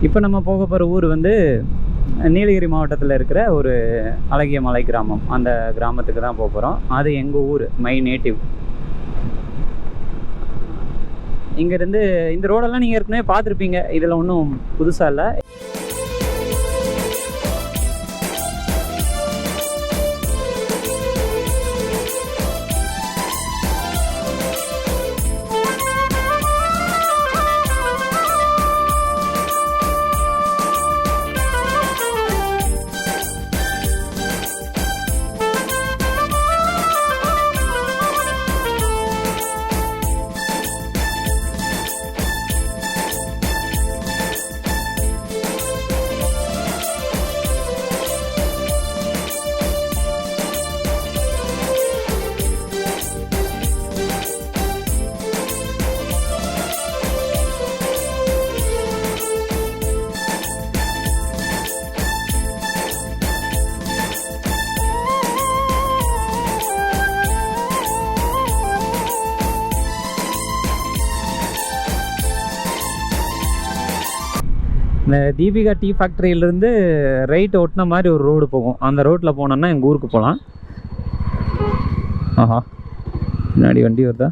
இப்போ நம்ம போக போகிற ஊர் வந்து நீலகிரி மாவட்டத்தில் இருக்கிற ஒரு அழகிய மலை கிராமம். அந்த கிராமத்துக்கு தான் போக போகிறோம். அது எங்கள் ஊர், மை நேட்டிவ். இங்கேருந்து இந்த ரோடெல்லாம் நீங்கள் ஏற்கனவே பார்த்துருப்பீங்க, இதில் ஒன்றும் புதுசாக இல்லை. இந்த தீபிகா டீ ஃபேக்ட்ரியிலேருந்து ரைட்டு ஒட்டின மாதிரி ஒரு ரோடு போகும். அந்த ரோட்டில் போனோன்னா எங்கள் ஊருக்கு போகலாம். ஆஹா, முன்னாடி வண்டி வருதா?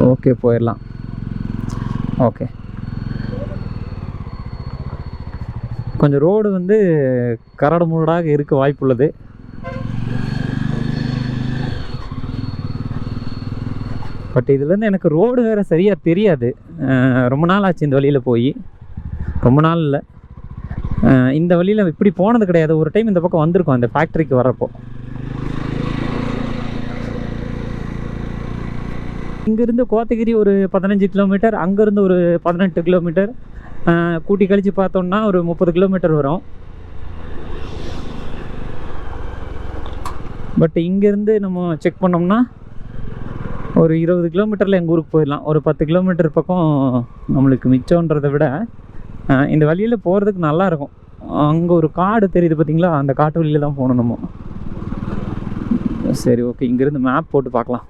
ஓகே, போயிடலாம். ஓகே, கொஞ்சம் ரோடு வந்து கரடு முரடாக இருக்க வாய்ப்புள்ளது. பட் இதுலேருந்து எனக்கு ரோடு வேறு சரியாக தெரியாது. ரொம்ப நாள் ஆச்சு இந்த வழியில் போய். ரொம்ப நாள் இல்லை, இந்த வழியில் இப்படி போனது கிடையாது. ஒரு டைம் இந்த பக்கம் வந்திருக்கோம் இந்த ஃபேக்ட்ரிக்கு வரப்போ. இங்கேருந்து கோத்தகிரி ஒரு 15 கிலோமீட்டர், அங்கேருந்து ஒரு 18 கிலோமீட்டர், கூட்டி கழித்து பார்த்தோம்னா ஒரு 30 கிலோமீட்டர் வரும். பட் இங்கேருந்து நம்ம செக் பண்ணோம்னா ஒரு 20 கிலோமீட்டரில் எங்கள் ஊருக்கு போயிடலாம். ஒரு 10 கிலோமீட்டர் பக்கம் நம்மளுக்கு மிச்சன்றதை விட இந்த வழியில் போகிறதுக்கு நல்லாயிருக்கும். அங்கே ஒரு காடு தெரியுது பார்த்தீங்களா, அந்த காட்டு வழியில் தான் போகணும் நம்ம. சரி, ஓகே, இங்கேருந்து மேப் போட்டு பார்க்கலாம்.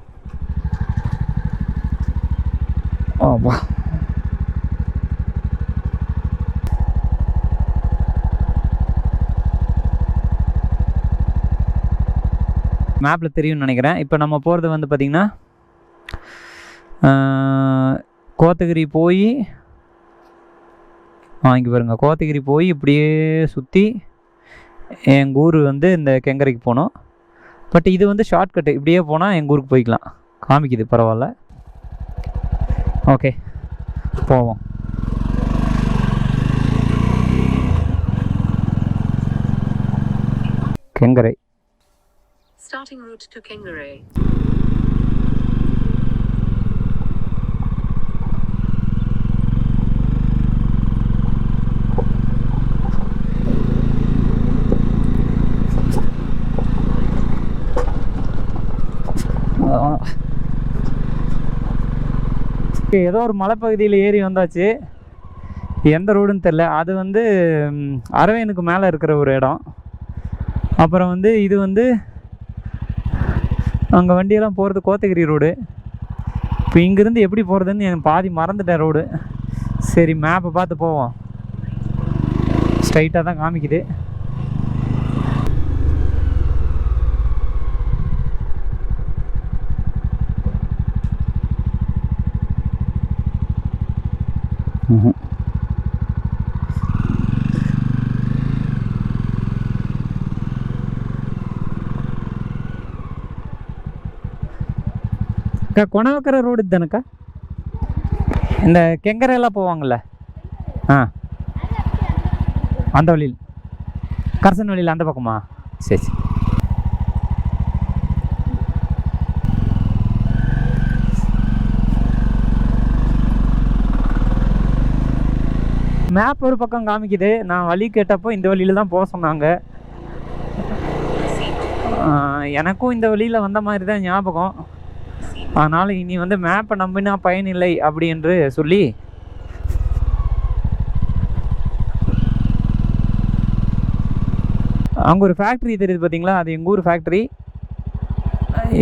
ஆப்பா, மேப்பில் தெரியும்னு நினைக்கிறேன். இப்போ நம்ம போகிறது வந்து பார்த்திங்கன்னா கோத்தகிரி போய் இங்கே பாருங்க, கோத்தகிரி போய் இப்படியே சுற்றி எங்கள் ஊர் வந்து இந்த கெங்கரைக்கு போனோம். பட் இது வந்து ஷார்ட்கட்டு, இப்படியே போனால் எங்கள் ஊருக்கு போய்க்கலாம். காமிக்குது, பரவாயில்ல. ஓகே, போவோம். Kengarai. Starting route to Kengarai. ஏதோ ஒரு மலைப்பகுதியில் ஏறி வந்தாச்சு. எந்த ரோடுன்னு தெரில. அது வந்து அரவேனுக்கு மேலே இருக்கிற ஒரு இடம். அப்புறம் வந்து இது வந்து அங்கே வண்டியெல்லாம் போகிறது கோத்தகிரி ரோடு. இப்போ இங்கேருந்து எப்படி போகிறதுன்னு எனக்கு பாதி மறந்துட்டேன் ரோடு. சரி, மேப்பை பார்த்து போவோம். ஸ்ட்ரைட்டாக தான் காமிக்குது. அக்கா, கொணவக்கரை ரோடு தானக்கா? இந்த கெங்கரையெல்லாம் போவாங்கள்ல, அந்த வழியில், கரசன் வழியில் அந்த பக்கமா? சரி சரி. மேப் ஒரு பக்கம் காமிக்குது. நான் வழி கேட்டப்போ இந்த வழியில் தான் போக சொன்னாங்க. எனக்கும் இந்த வழியில் வந்த மாதிரி தான் ஞாபகம். அதனால் இனி வந்து மேப்பை நம்பினா பயனில்லை அப்படி என்று சொல்லி அங்கே ஒரு ஃபேக்ட்ரி தெரியுது பார்த்தீங்களா, அது எங்கள் ஊர் ஃபேக்ட்ரி.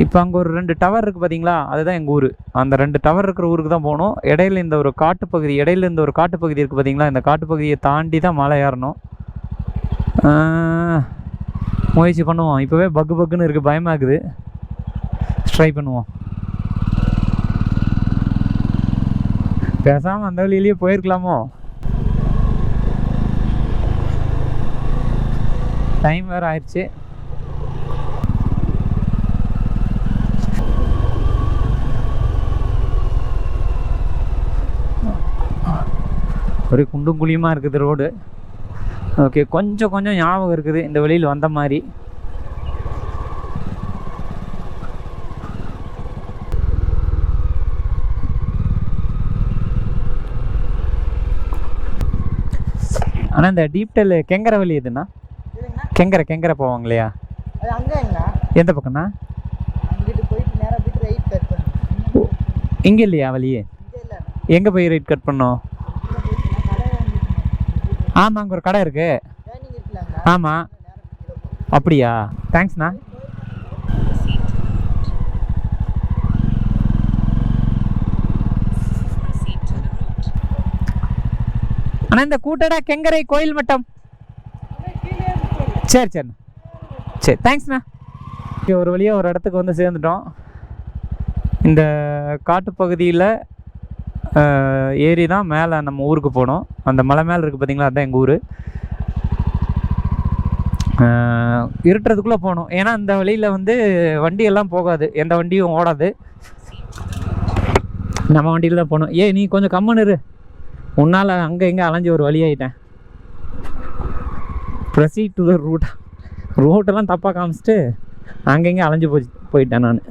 இப்போ அங்கே ஒரு 2 டவர் இருக்குது பார்த்தீங்களா, அதுதான் எங்கள் ஊர். அந்த 2 டவர் இருக்கிற ஊருக்கு தான் போகணும். இடையில இந்த ஒரு காட்டுப்பகுதி இருக்குது பார்த்தீங்களா, இந்த காட்டுப்பகுதியை தாண்டி தான் மலை ஏறணும். முயற்சி பண்ணுவோம். இப்போவே பக்குன்னு இருக்குது, பயமாக இருக்குது. ட்ரை பண்ணுவோம். பேசாமல் அந்த வழியிலேயே போயிருக்கலாமோ. டைம் வேறு ஆயிடுச்சு. ஒரே குண்டும் குழியுமாக இருக்குது ரோடு. ஓகே, கொஞ்சம் ஞாபகம் இருக்குது இந்த வழியில் வந்த மாதிரி. ஆனால் இந்த டீப்டெல் கெங்கரை வழி எதுண்ணா? கெங்கரை போவாங்க இல்லையா, எந்த பக்கம்ண்ணா? இங்கே இல்லையா வழியே? எங்கே போய் ரைட் கட் பண்ணோம்? ஆமாம், அங்கே ஒரு கடை இருக்கு. ஆமாம், அப்படியா? தேங்க்ஸ்ண்ணா. அண்ணா இந்த கூட்டடா கெங்கரை கோயில் மட்டம். சரிண்ணா, சரி, தேங்க்ஸ்ண்ணா. ஒரு வழியாக ஒரு இடத்துக்கு வந்து சேர்ந்துட்டோம். இந்த காட்டுப்பகுதியில் ஏறி தான் மேலே நம்ம ஊருக்கு போனோம். அந்த மலை மேலே இருக்குது பார்த்தீங்களா, அதுதான் எங்கள் ஊர். இருட்டுறதுக்குள்ளே போகணும். ஏன்னா அந்த வழியில் வந்து வண்டியெல்லாம் போகாது, எந்த வண்டியும் ஓடாது. நம்ம வண்டியில் தான் போகணும். நீ கொஞ்சம் கம்மன் இரு, உன்னால் அங்கே எங்கே அலைஞ்சி ஒரு வழியாகிட்டேன். ப்ரொசீட் டு த ரூட்டெல்லாம் தப்பாக காமிச்சிட்டு அங்கங்கே அலைஞ்சு போயிட்டேன் நான்.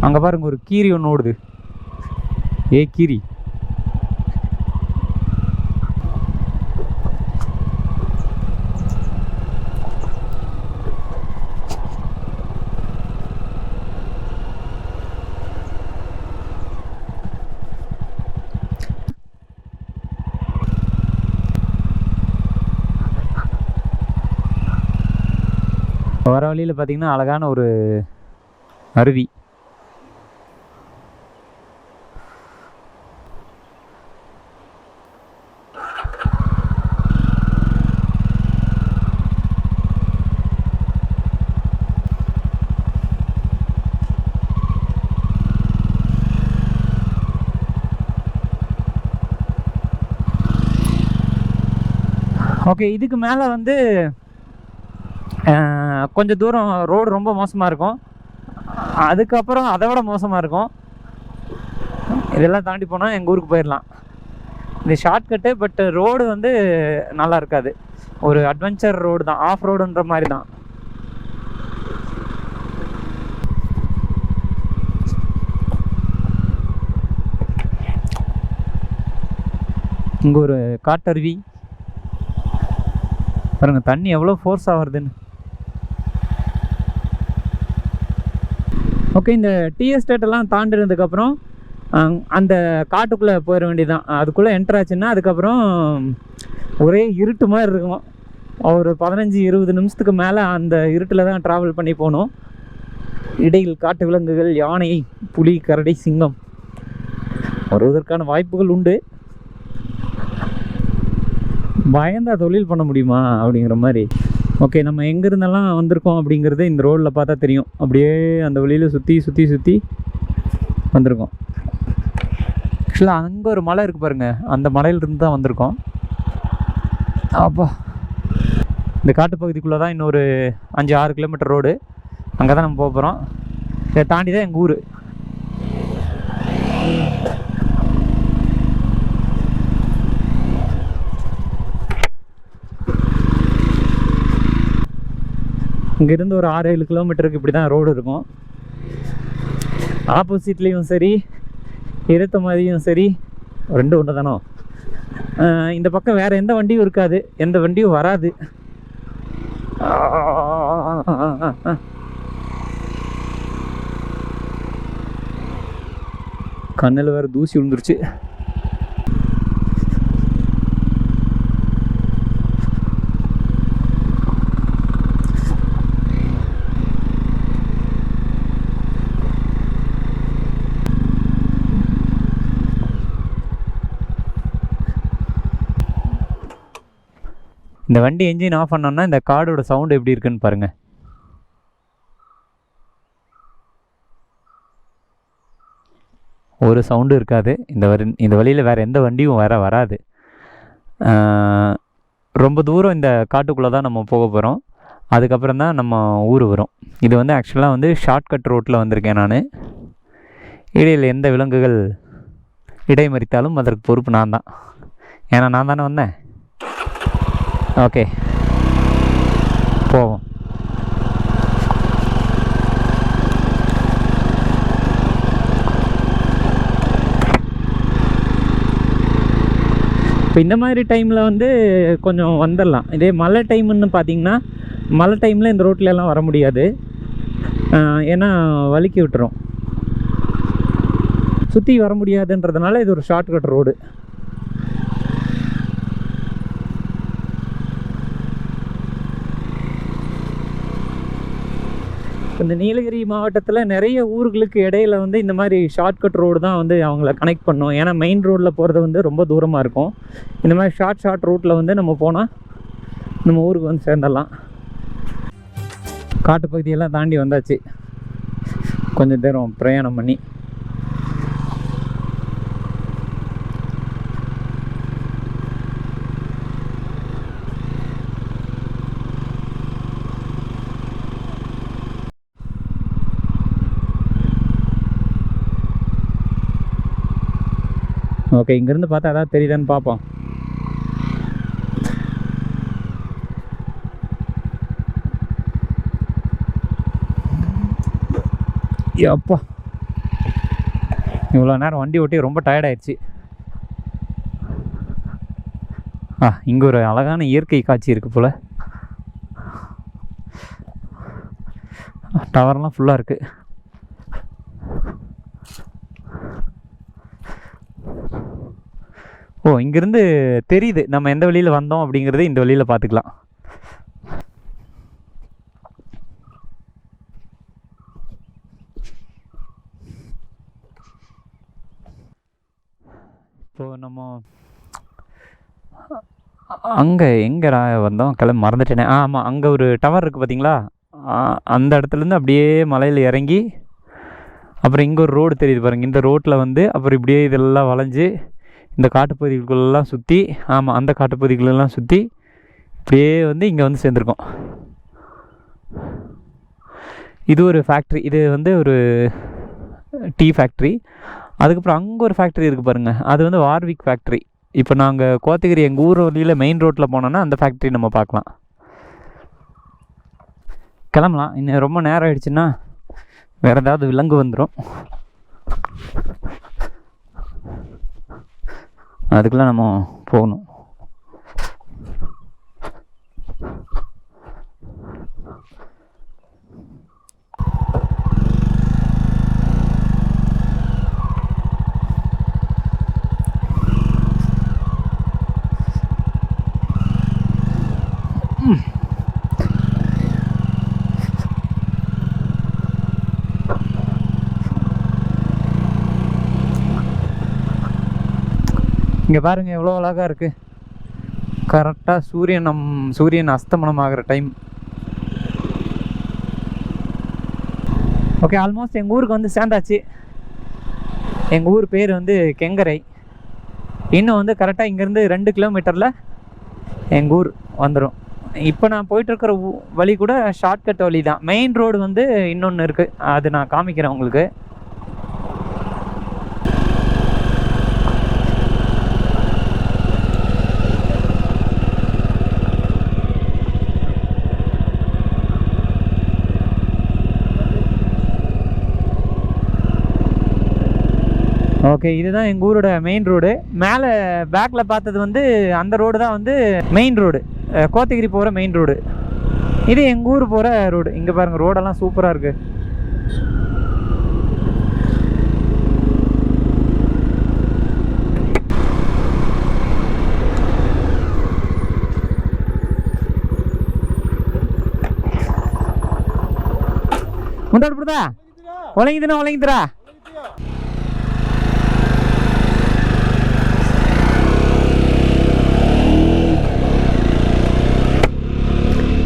அங்கே பாருங்க, ஒரு கீரி ஒன்று ஓடுது. கீரி. வர வழியில் பார்த்தீங்கன்னா அழகான ஒரு அருவி. ஓகே, இதுக்கு மேலே வந்து கொஞ்சம் தூரம் ரோடு ரொம்ப மோசமாக இருக்கும். அதுக்கப்புறம் அதை விட மோசமாக இருக்கும். இதெல்லாம் தாண்டி போனால் எங்கள் ஊருக்கு போயிடலாம். இது ஷார்ட்கட்டு, பட் ரோடு வந்து நல்லா இருக்காது. ஒரு அட்வென்ச்சர் ரோடு தான், ஆஃப் ரோடுன்ற மாதிரி தான். இங்கே ஒரு காட்டருவி பாருங்க, தண்ணி எவ்வளோ ஃபோர்ஸாக வருதுன்னு. ஓகே, இந்த டீ எஸ்டேட்டெல்லாம் தாண்டினதுக்கப்புறம் அந்த காட்டுக்குள்ளே போயிட வேண்டியதான். அதுக்குள்ளே என்ட்ரு ஆச்சுன்னா அதுக்கப்புறம் ஒரே இருட்டு மாதிரி இருக்கும். ஒரு 15-20 நிமிஷத்துக்கு மேலே அந்த இருட்டில் தான் ட்ராவல் பண்ணி போகணும். இடையில் காட்டு விலங்குகள், யானை, புலி, கரடி, சிங்கம் வருவதற்கான வாய்ப்புகள் உண்டு. பயந்தா தொழில் பண்ண முடியுமா அப்படிங்கிற மாதிரி. ஓகே, நம்ம எங்கேருந்தெல்லாம் வந்திருக்கோம் அப்படிங்கிறது இந்த ரோடில் பார்த்தா தெரியும். அப்படியே அந்த வழியில் சுற்றி வந்திருக்கோம். ஆக்சுவலாக அங்கே ஒரு மலை இருக்குது பாருங்கள், அந்த மலையிலிருந்து தான் வந்திருக்கோம். அப்பா, இந்த காட்டுப்பகுதிக்குள்ளே தான் இன்னொரு 5-6 கிலோமீட்டர் ரோடு, அங்கே தான் நம்ம போக போகிறோம். இதை தாண்டி தான் எங்கள் ஊர். இங்கேருந்து ஒரு 6-7 கிலோமீட்டருக்கு இப்படி தான் ரோடு இருக்கும். ஆப்போசிட்லேயும் சரி, இடத்த மாதிரியும் சரி, ரெண்டும் ஒன்று தானோ. இந்த பக்கம் வேறு எந்த வண்டியும் இருக்காது, எந்த வண்டியும் வராது. கண்ணில் வேறு தூசி விழுந்துருச்சு. இந்த வண்டி என்ஜின் ஆஃப் பண்ணோன்னா இந்த கார்டோட சவுண்டு எப்படி இருக்குன்னு பாருங்கள். ஒரு சவுண்டும் இருக்காது. இந்த வழியில் வேறு எந்த வண்டியும் வராது. ரொம்ப தூரம் இந்த காட்டுக்குள்ளே தான் நம்ம போக போகிறோம். அதுக்கப்புறம் தான் நம்ம ஊர் வரும். இது வந்து ஆக்சுவலாக வந்து ஷார்ட்கட் ரோட்டில் வந்திருக்கேன் நான். இடையில் எந்த விலங்குகள் இடைமறித்தாலும் அதற்கு பொறுப்பு நான் தான். ஏன்னா நான் தானே வந்தேன். ஓகே, போவோம். இப்போ இந்த மாதிரி டைமில் வந்து கொஞ்சம் வந்துடலாம். இதே மழை டைம்னு பார்த்தீங்கன்னா, மழை டைமில் இந்த ரோட்லலாம் வர முடியாது. ஏன்னா வலிக்கி விட்டுரும். சுற்றி வர முடியாதுன்றதுனால இது ஒரு ஷார்ட்கட் ரோடு. இந்த நீலகிரி மாவட்டத்தில் நிறைய ஊர்களுக்கு இடையில வந்து இந்த மாதிரி ஷார்ட்கட் ரோடு தான் வந்து அவங்கள கனெக்ட் பண்ணும். ஏன்னா மெயின் ரோட்டில் போகிறது வந்து ரொம்ப தூரமாக இருக்கும். இந்த மாதிரி ஷார்ட் ரூட்டில் வந்து நம்ம போனால் நம்ம ஊருக்கு வந்து சேர்ந்துடலாம். காட்டுப்பகுதியெல்லாம் தாண்டி வந்தாச்சு. கொஞ்சம் தூரம் பிரயாணம் பண்ணி ஓகே, இங்கேருந்து பார்த்தா அதாவது தெரியுதான்னு பார்ப்போம். அப்பா, இவ்வளோ நேரம் வண்டி ஓட்டி ரொம்ப டயர்டாயிடுச்சு. இங்கே ஒரு அழகான இயற்கை காட்சி இருக்குது போல். டவர்லாம் ஃபுல்லாக இருக்குது. ஓ, இங்கேருந்து தெரியுது நம்ம எந்த வழியில் வந்தோம் அப்படிங்கிறது. இந்த வழியில் பார்த்துக்கலாம். இப்போது நம்ம அங்கே எங்கே வந்தோம், கிளம்பி மறந்துட்டேனே. ஆமாம், அங்கே ஒரு டவர் இருக்குது பார்த்தீங்களா. அந்த இடத்துலேருந்து அப்படியே மலையில் இறங்கி அப்புறம் இங்கே ஒரு ரோடு தெரியுது பாருங்கள். இந்த ரோட்டில் வந்து அப்புறம் இப்படியே இதெல்லாம் வளைஞ்சு இந்த காட்டுப்பகுதிகளெல்லாம் சுற்றி, ஆமாம் அந்த காட்டுப்பகுதிகளெல்லாம் சுற்றி இப்படியே வந்து இங்கே வந்து சேர்ந்துருக்கோம். இது ஒரு ஃபேக்ட்ரி. இது வந்து ஒரு டீ ஃபேக்ட்ரி. அதுக்கப்புறம் அங்கே ஒரு ஃபேக்ட்ரி இருக்குது பாருங்கள். அது வந்து வார்விக் ஃபேக்ட்ரி. இப்போ நாங்கள் கோத்தகிரி எங்கள் ஊர் வழியில் மெயின் ரோட்டில் போனோன்னா அந்த ஃபேக்ட்ரி நம்ம பார்க்கலாம். கிளம்பலாம். இன்னும் ரொம்ப நேரம் ஆகிடுச்சுன்னா வேறு ஏதாவது விலங்கு வந்துடும். அதுக்கெல்லாம் நம்ம போகணும். இங்கே பாருங்கள் எவ்வளோ அழகாக இருக்குது. கரெக்டாக சூரியன் அஸ்தமனம் ஆகிற டைம். ஓகே, ஆல்மோஸ்ட் எங்கள் ஊருக்கு வந்து சேர்ந்தாச்சு. எங்கள் ஊர் பேர் வந்து கெங்கரை. இன்னும் வந்து கரெக்டாக இங்கேருந்து 2 கிலோமீட்டரில் எங்கள் ஊர் வந்துடும். இப்போ நான் போயிட்டுருக்கிற வழி கூட ஷார்ட்கட் வழி தான். மெயின் ரோடு வந்து இன்னொன்று இருக்குது, அது நான் காமிக்கிறேன் உங்களுக்கு. ஓகே, இதுதான் எங்கள் ஊரோட மெயின் ரோடு. மேலே பேக்கில் பார்த்தது வந்து அந்த ரோடு தான் வந்து மெயின் ரோடு, கோத்தகிரி போகிற மெயின் ரோடு. இது எங்கள் ஊர் போகிற ரோடு. இங்கே பாருங்கள், ரோடெல்லாம் சூப்பராக இருக்குது. ಮುಂದಾಡ್ ಬಿಡ್ದಾ ಒಳಗಿದ್ದೀರಾ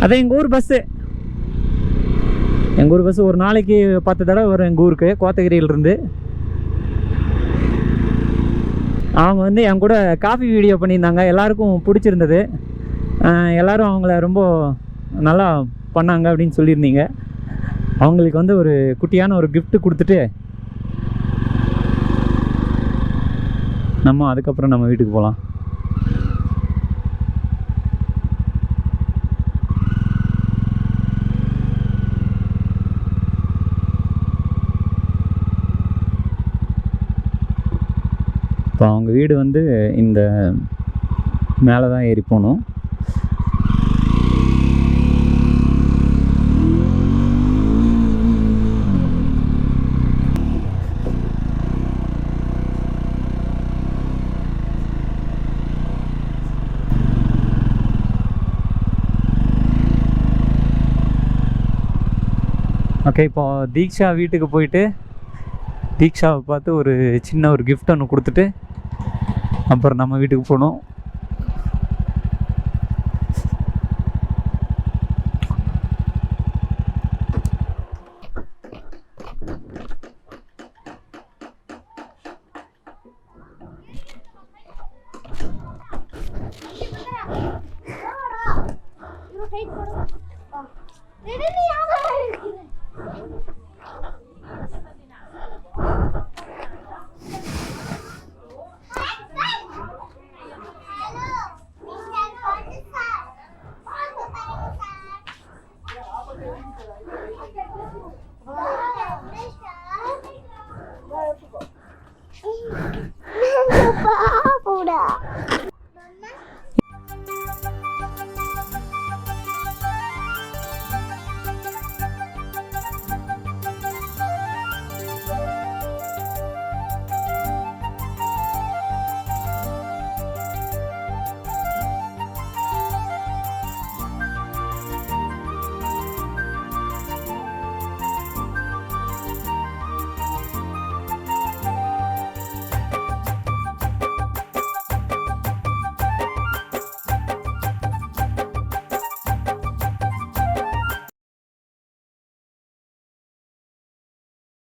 அது எங்கள் ஊர் பஸ்ஸு. எங்கள் ஊர் பஸ்ஸு ஒரு நாளைக்கு 10 தடவை வரும் எங்கள் ஊருக்கு, கோத்தகிரியிலிருந்து. அவங்க வந்து என் கூட காஃபி வீடியோ பண்ணியிருந்தாங்க, எல்லாருக்கும் பிடிச்சிருந்தது. எல்லோரும் அவங்கள ரொம்ப நல்லா பண்ணாங்க அப்படின்னு சொல்லியிருந்தீங்க. அவங்களுக்கு வந்து ஒரு குட்டியான ஒரு கிஃப்ட்டு கொடுத்துட்டு அதுக்கப்புறம் நம்ம வீட்டுக்கு போகலாம். இப்போ அவங்க வீடு வந்து இந்த மேலே தான் ஏறி போகணும். ஓகே, இப்போ தீக்ஷா வீட்டுக்கு போயிட்டு தீக்ஷாவை பார்த்து ஒரு சின்ன ஒரு கிஃப்ட் ஒன்று கொடுத்துட்டு அப்புறம் நம்ம வீட்டுக்கு போகணும்.